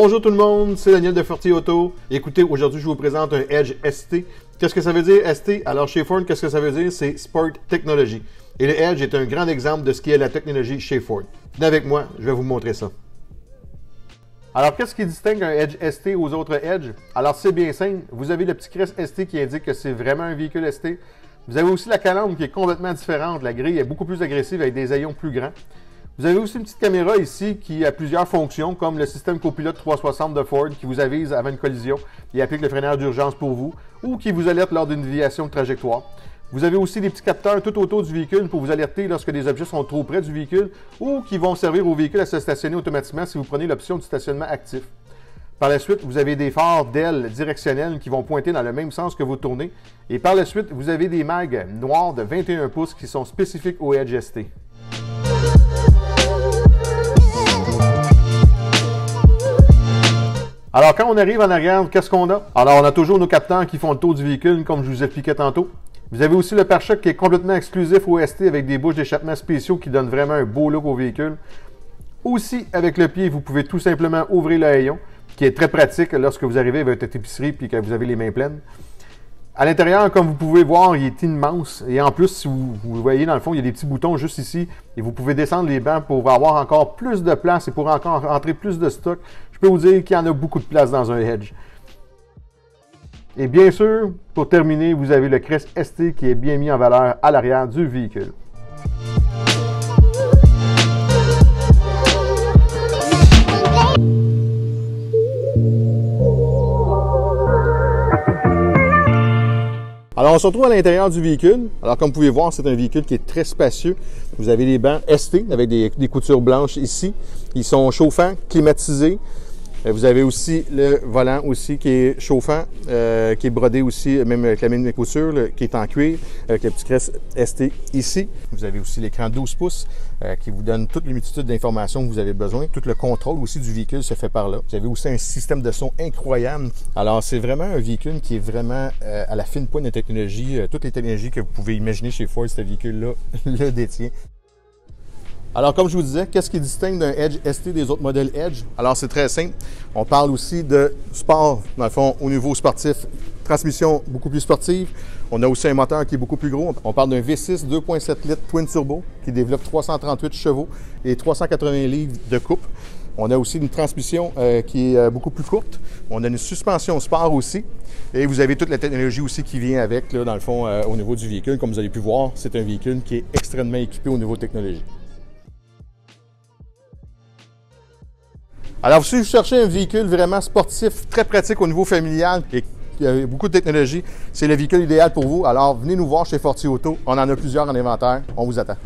Bonjour tout le monde, c'est Daniel de Fortier Auto. Écoutez, aujourd'hui je vous présente un Edge ST. Qu'est-ce que ça veut dire ST? Alors chez Ford, qu'est-ce que ça veut dire? C'est Sport Technology. Et le Edge est un grand exemple de ce qui est la technologie chez Ford. Venez avec moi, je vais vous montrer ça. Alors qu'est-ce qui distingue un Edge ST aux autres Edge? Alors c'est bien simple, vous avez le petit crest ST qui indique que c'est vraiment un véhicule ST. Vous avez aussi la calandre qui est complètement différente, la grille est beaucoup plus agressive avec des haillons plus grands. Vous avez aussi une petite caméra ici qui a plusieurs fonctions, comme le système copilote 360 de Ford qui vous avise avant une collision et applique le freinage d'urgence pour vous, ou qui vous alerte lors d'une déviation de trajectoire. Vous avez aussi des petits capteurs tout autour du véhicule pour vous alerter lorsque des objets sont trop près du véhicule ou qui vont servir au véhicule à se stationner automatiquement si vous prenez l'option du stationnement actif. Par la suite, vous avez des phares d'ailes directionnels qui vont pointer dans le même sens que vous tournez. Et par la suite, vous avez des mags noirs de 21 pouces qui sont spécifiques au Edge ST. Alors, quand on arrive en arrière, qu'est-ce qu'on a? Alors, on a toujours nos capteurs qui font le tour du véhicule, comme je vous expliquais tantôt. Vous avez aussi le pare-choc qui est complètement exclusif au ST avec des bouches d'échappement spéciaux qui donnent vraiment un beau look au véhicule. Aussi, avec le pied, vous pouvez tout simplement ouvrir le haillon, qui est très pratique lorsque vous arrivez à votre épicerie et que vous avez les mains pleines. À l'intérieur, comme vous pouvez voir, il est immense. Et en plus, si vous voyez dans le fond, il y a des petits boutons juste ici. Et vous pouvez descendre les bancs pour avoir encore plus de place et pour encore entrer plus de stock. Je peux vous dire qu'il y en a beaucoup de place dans un Edge. Et bien sûr, pour terminer, vous avez le crest ST qui est bien mis en valeur à l'arrière du véhicule. Alors, on se retrouve à l'intérieur du véhicule. Alors, comme vous pouvez voir, c'est un véhicule qui est très spacieux. Vous avez les bancs ST avec des coutures blanches ici. Ils sont chauffants, climatisés. Vous avez aussi le volant aussi qui est chauffant, qui est brodé aussi, même avec la même couture, qui est en cuir, avec le petit crest ST ici. Vous avez aussi l'écran 12 pouces qui vous donne toute l'multitude d'informations que vous avez besoin. Tout le contrôle aussi du véhicule se fait par là. Vous avez aussi un système de son incroyable. Alors, c'est vraiment un véhicule qui est vraiment à la fine pointe de technologie. Toutes les technologies que vous pouvez imaginer chez Ford, ce véhicule-là le détient. Alors, comme je vous disais, qu'est-ce qui distingue d'un Edge ST des autres modèles Edge? Alors, c'est très simple. On parle aussi de sport, dans le fond, au niveau sportif. Transmission beaucoup plus sportive. On a aussi un moteur qui est beaucoup plus gros. On parle d'un V6 2.7 litres twin turbo qui développe 338 chevaux et 380 livres de coupe. On a aussi une transmission qui est beaucoup plus courte. On a une suspension sport aussi. Et vous avez toute la technologie aussi qui vient avec, là, dans le fond, au niveau du véhicule. Comme vous avez pu voir, c'est un véhicule qui est extrêmement équipé au niveau technologie. Alors, si vous cherchez un véhicule vraiment sportif, très pratique au niveau familial et qui a beaucoup de technologie, c'est le véhicule idéal pour vous. Alors, venez nous voir chez Fortier Auto. On en a plusieurs en inventaire. On vous attend.